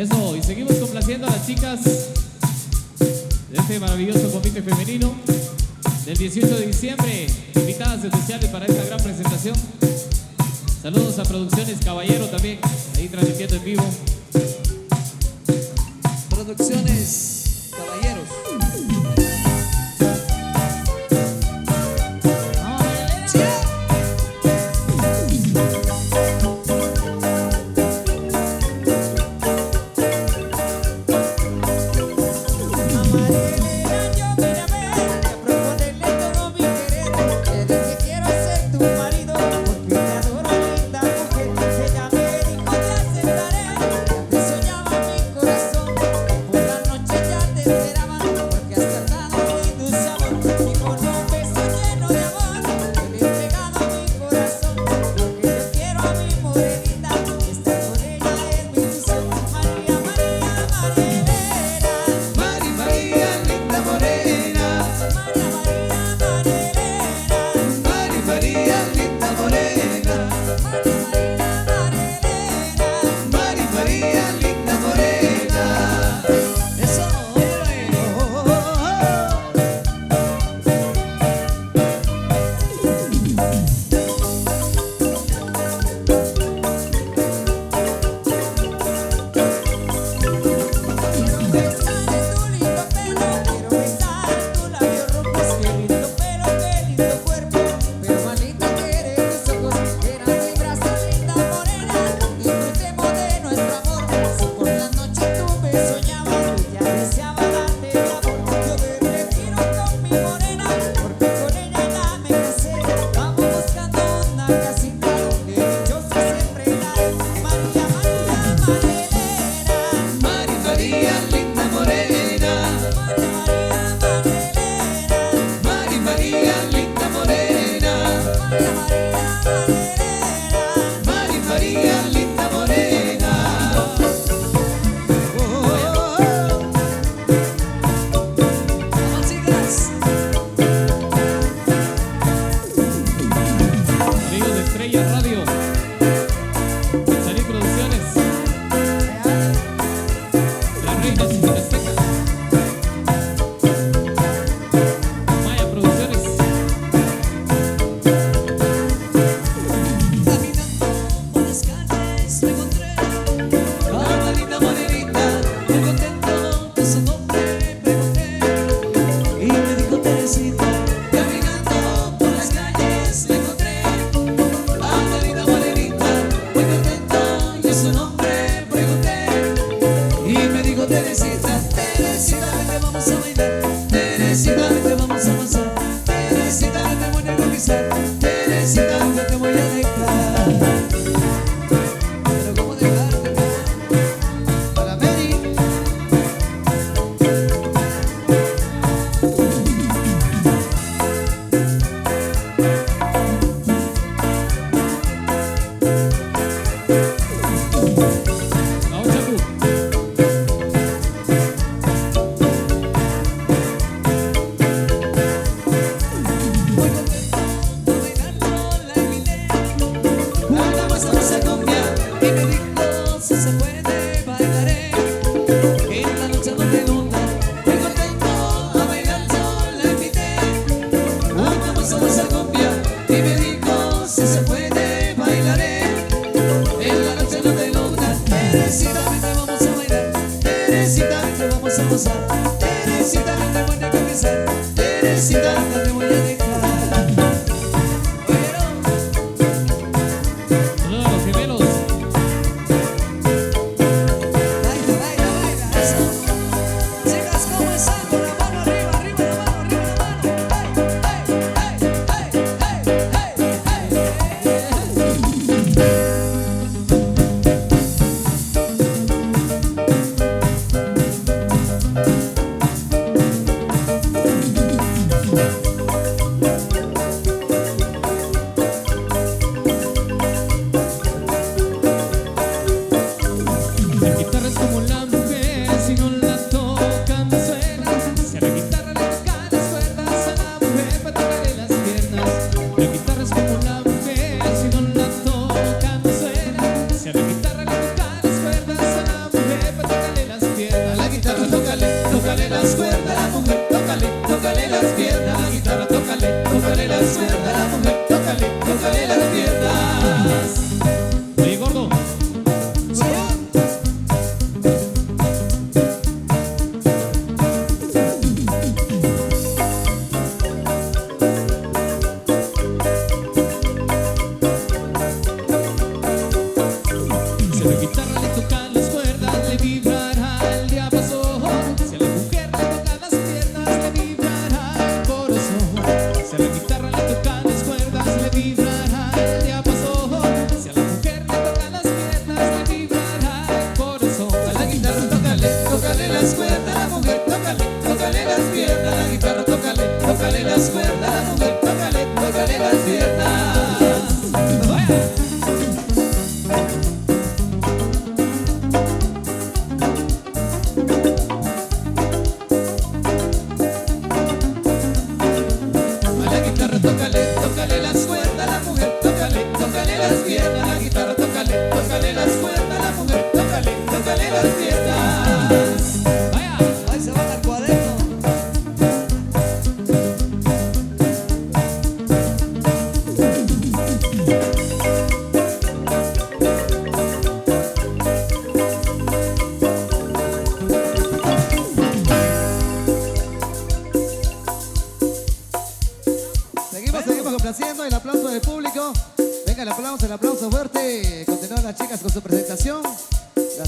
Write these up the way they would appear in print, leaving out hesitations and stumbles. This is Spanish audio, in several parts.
Eso, y seguimos complaciendo a las chicas de este maravilloso comité femenino del 18 de diciembre, invitadas especiales para esta gran presentación. Saludos a Producciones Caballero también, ahí transmitiendo en vivo. Producciones Caballeros.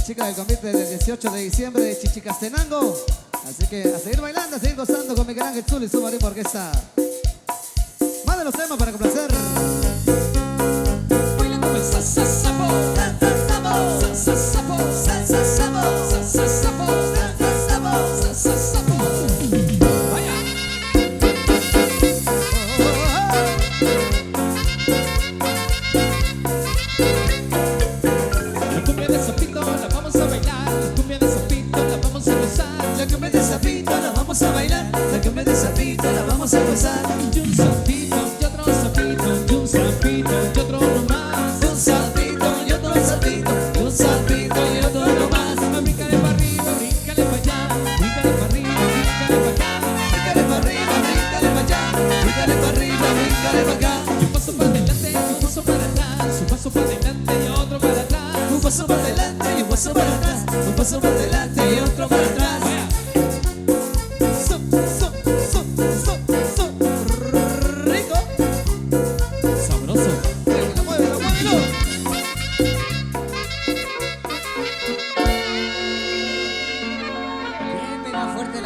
las chicas del convite del 18 de diciembre de Chichicastenango. Así que a seguir bailando, a seguir gozando con Miguel Ángel Zul y su Marín Orquesta. Más de los temas para complacer. Baila como el sasasapo, sasasapo, sasasapo, sasasapo, sasasapo, sasasapo, sasasapo. Vaya. La cumbia de Zapito la vamos a bailar, la cumbia de Zapito la vamos a gozar, La cumbia de Zapito la vamos a bailar, la cumbia de Zapito la vamos a gozar. y un zapito y otro zapito, y un zapito y otro nomás. Un sapito y otro sapito, un sapito y otro nomás. Bríncale para arriba, bríncale para allá, bríncale para arriba, bríncale para acá. Bríncale para arriba, bríncale para allá, bríncale para arriba, bríncale para acá. Y un paso para adelante y un paso para atrás, un paso para adelante y otro para atrás. Un paso para adelante y un paso para atrás, un paso para adelante y otro para atrás. Vaya. So, rico. Sabroso. Muévelo, muévelo, muévelo. Bien, venga, fuerte el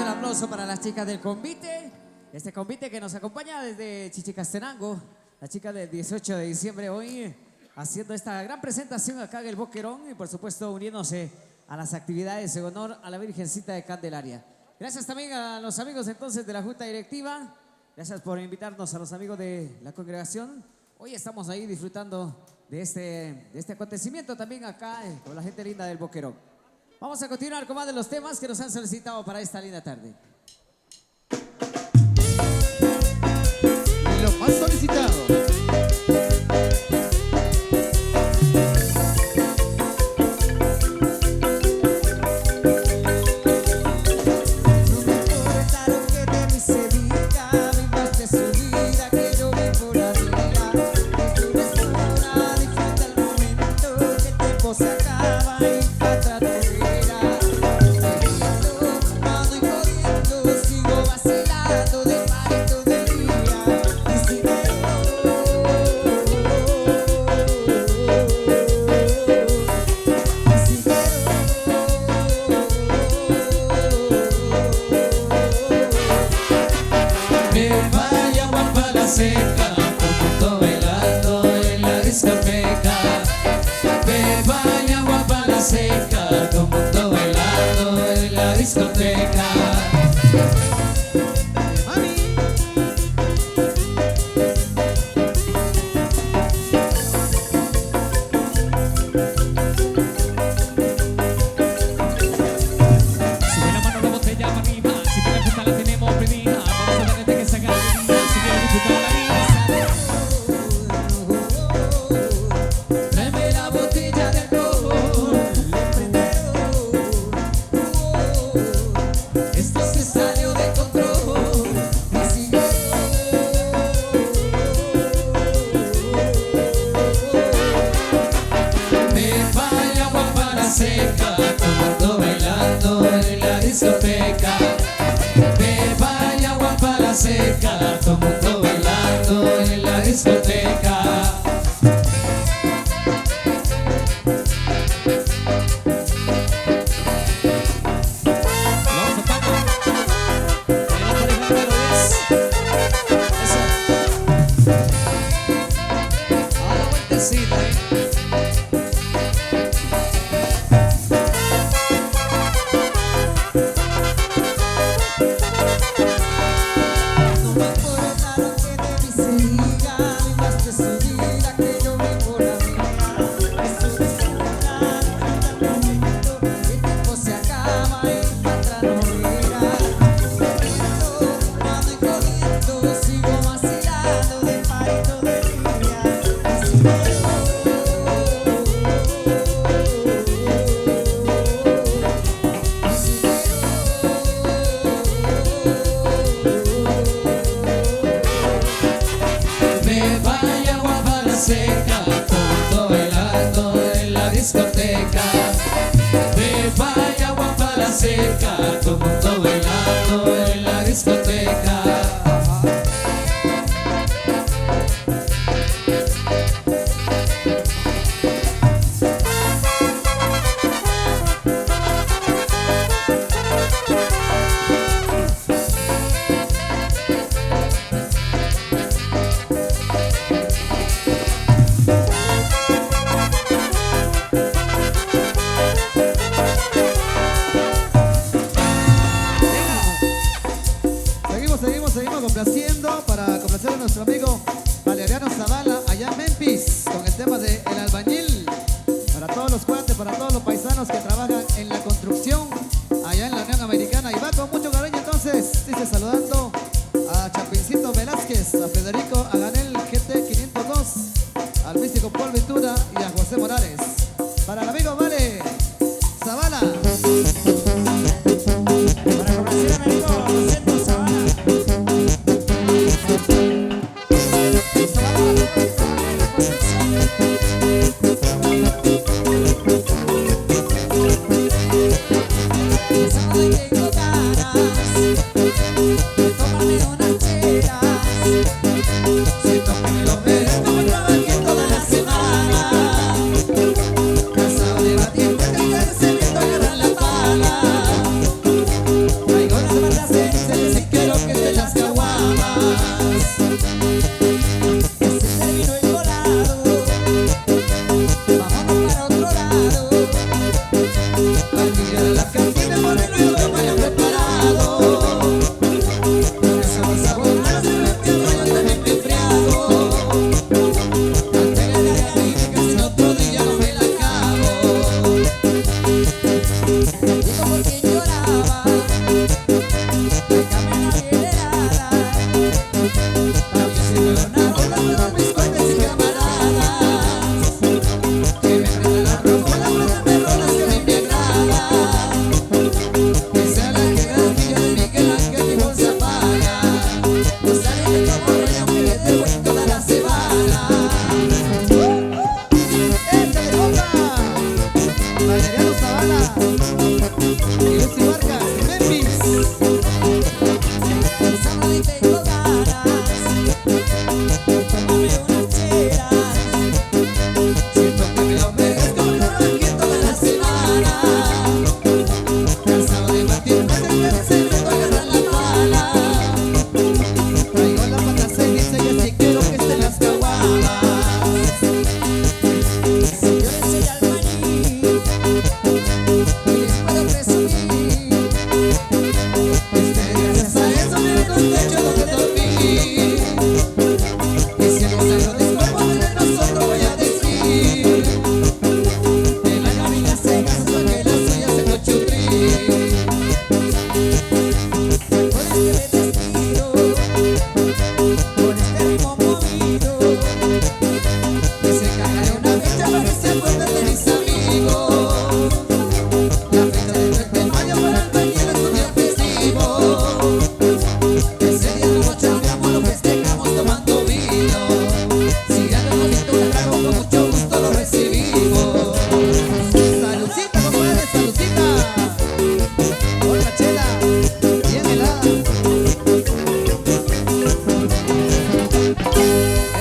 aplauso para las chicas del convite. Este convite que nos acompaña desde Chichicastenango, la chica del 18 de diciembre hoy haciendo esta gran presentación acá en el Boquerón y por supuesto uniéndose a las actividades en honor a la Virgencita de Candelaria. Gracias también a los amigos entonces de la Junta Directiva. Gracias por invitarnos a los amigos de la congregación. Hoy estamos ahí disfrutando de este acontecimiento también acá con la gente linda del Boquerón. Vamos a continuar con más de los temas que nos han solicitado para esta linda tarde. Lo más solicitado. Seca, todo bailando en la discoteca. Me baña guapa la seca, como todo bailando en la discoteca. Sube la mano la botella para arriba, si te la gusta la tenemos pedida. Vamos a darle que sacar de vida, si quieres disfrutar la vida. Tráeme la botella de alcohol, esto se salió de control. Me vaya guapa la seca, tomando bailando en la discoteca. Me vaya guapa la seca, tomando bailando en la discoteca. Vamos a Paco. Tenemos pareja número 10. Eso. A la vueltecita, No me importa lo que de mí se diga, más de su vida que yo vivo la mía. Es un desesperar, el tiempo se acaba y para atrás no llega. Ando y corriendo, sigo vacilando de parito de día. me vaya guapa la seca, todo bailando en la discoteca. Me vaya guapa la seca, todo bailando en la discoteca. nuestro amigo Valeriano Zavala allá en Memphis con el tema de El Albañil. Para todos los cuates, para todos los paisanos que trabajan en la construcción allá en la Unión Americana. Y va con mucho cariño entonces, dice saludando a Chapincito Velázquez, a Federico Aganel GT 502, al místico Paul Ventura y a José Morales. Para el amigo Vale Zavala. Para complacer a mi amigo Rosendo Zavala. Tengo ganas de tomarme unas chelas. Siento que me lo merezco, me trabajé toda la semana. Cansado de batir, se me agarran la pala. Traigo las patas densas y quiero que te las caguamas. Que se terminó el volado, vámonos para otro lado. Al llegar a la cantina por el ruido que me hayan preparado. Con esa bolsa volada se me pierdo, yo también me he enfriado. Antes de la caliente casi otro día no me la acabo. Digo por quien lloraba, déjame la liberada. También se me una rola a todos mis cuates y camaradas. Que me prenda la ropa, las rolas que a mí me agradan. Que sea la que grandilla de Miguel Ángel mi bolsa paga. No sale de como rollo que le debo en toda la semana. ¡Este le toca! Valeriano Zavala y Lucy Vargas de Memphis. Sábado y tengo ganas de tomarme unas chelas. Siento que me lo merezco, me trabajé toda la semana. Cansado de batir, se me agarran la pala. Traigo las patas cenizas y así quiero que estén las caguamas. Si yo les soy albañil y les puedo presumir, es que gracias a eso me dejo un techo donde dormir. Y si el milagro disculpa de nosotros voy a decir, el alma y las cejas son que las suyas se cochuprir. Con este vestido, con este ritmo movido, que se cagaré una fecha para que se acuerden de mis amigos. La fecha del 3 de mayo para el bañil es un día festivo. Ese día como chambeamos lo festejamos tomando vino. Si ya no bonito un trago con mucho gusto lo recibimos. Salucita, compadre, salucita. Otra chela, bien helada.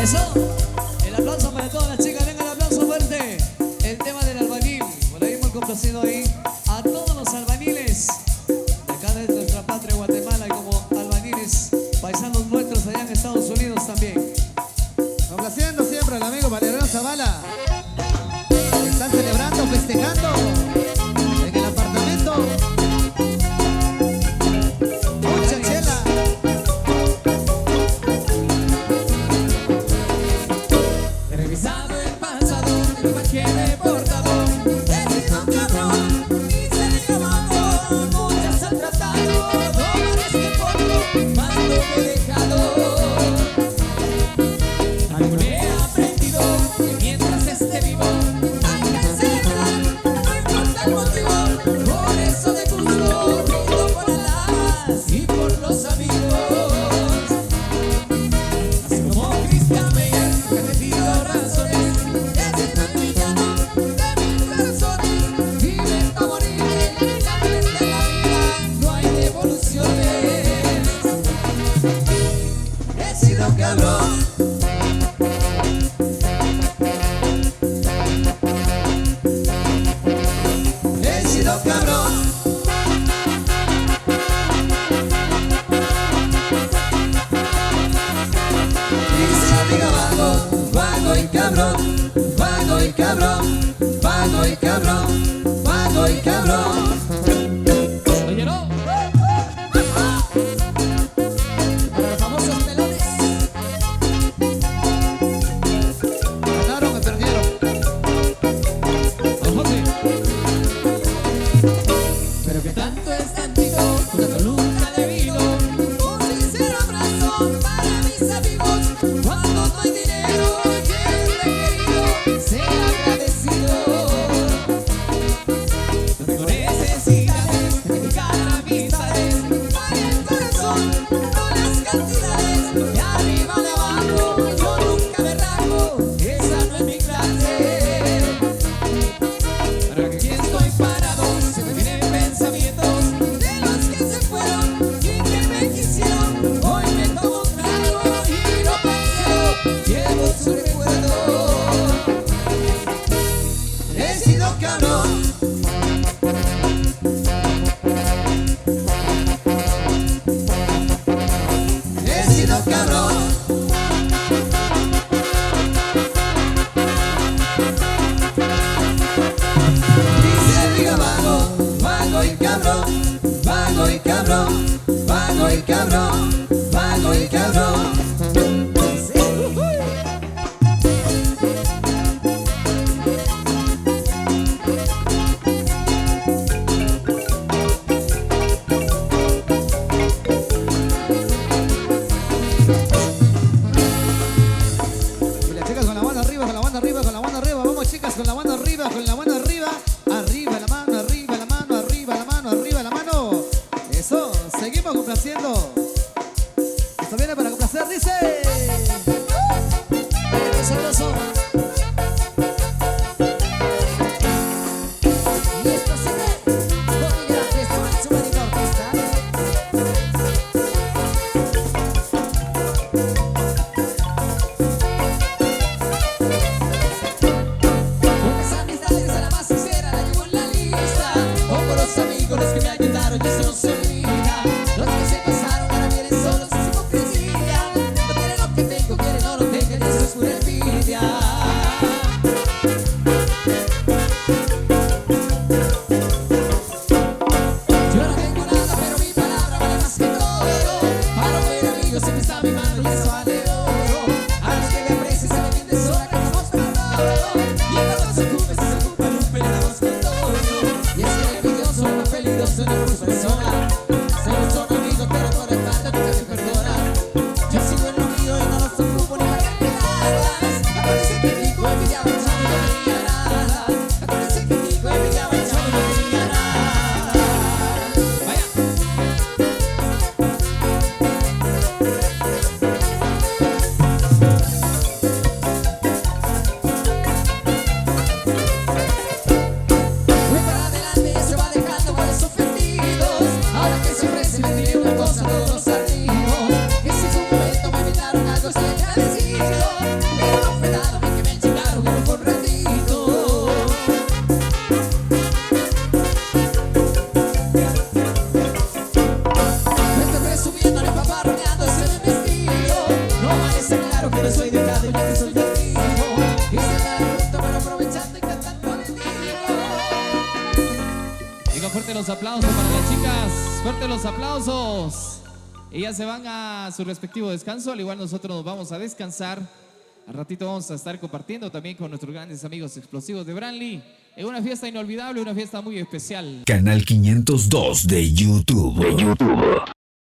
Eso, el aplauso para todas las chicas, venga el aplauso fuerte. El tema del albañil, por ahí muy complacido ahí a todos los albañiles de acá de nuestra patria Guatemala y como albañiles paisanos nuestros allá en Estados Unidos también. Complaciendo siempre al amigo Valeriano Zavala. Están celebrando, festejando en el apartamento. Mucha chela. He revisado el pasado, el empaque de portador. He sido un cabrón y se me llamado. Muchas han tratado, no parece poco, más lo que he dejado. Algo he aprendido que mientras esté vivo hay que celebrar, no importa el motivo. Por eso de gusto brindo por Alas y por los amigos. Así como Cristian Meyer, que ha tenido razones, es el villano de mis corazones. Vive esta morir, en cambio de la vida no hay devoluciones. He sido cabrón. He sido cabrón. Dice la amiga vago y cabrón, vago y cabrón, vago y cabrón, vago y cabrón. Oye, no. Para los famosos pelones. cabrón, vago y cabrón, vago y cabrón, vago y cabrón. Y las chicas con la mano arriba, con la mano arriba, con la mano arriba. Vamos chicas con la mano arriba, con la mano arriba. Arriba la mano, arriba la mano, arriba la mano, arriba la mano. Eso, seguimos complaciendo. Esto viene para complacer, dice. Sabroso. Y esto sigue con Miguel Ángel Suárez, su bonita orquesta. Pocas amistades a la más sincera la llevo en la lista. Pongo los amigos, los que me ayudaron, y eso no se olvida. Los que se pasaron ahora vienen solos, es hipocresía. No quieren lo que tengo, quieren no lo tengo, y eso es pura envidia. Yo no tengo nada, pero mi palabra vale más que todo. Para ver amigos siempre está mi mano y eso vale oro. A los que me aprecian se me entiende sola que estamos con todo. Y cuando se ocupa, no peleamos con todo. Y es que el envidioso, lo peligroso no es su persona. Solo son amigos, pero por el parte nunca se perdona. Yo sigo en lo mío y no los ocupo ni para que nada. Acuérdense que Kiko envidiaba el chavo y no tenía nada. Acuérdense que Kiko envidiaba el chavo y no tenía nada. Vaya. Voy para adelante y se va dejando con los ofendidos. Ahora que se ofrece me diré una cosa a todos los amigos. Que si en su momento me invitaron algo estoy agradecido. Pero no fue nada porque me chingaron y no fue un ratito. Me estoy presumiendo, no paparroneando, ese no es mi estilo. No parece claro que no soy dejado ya que soy activo. Y se da el punto pero aprovechando y cantando contigo. Digo, fuerte los aplausos para las chicas, fuerte los aplausos. Ellas se van a su respectivo descanso, al igual nosotros nos vamos a descansar. Al ratito vamos a estar compartiendo también con nuestros grandes amigos explosivos de Branly en una fiesta inolvidable, una fiesta muy especial. Canal 502 de YouTube.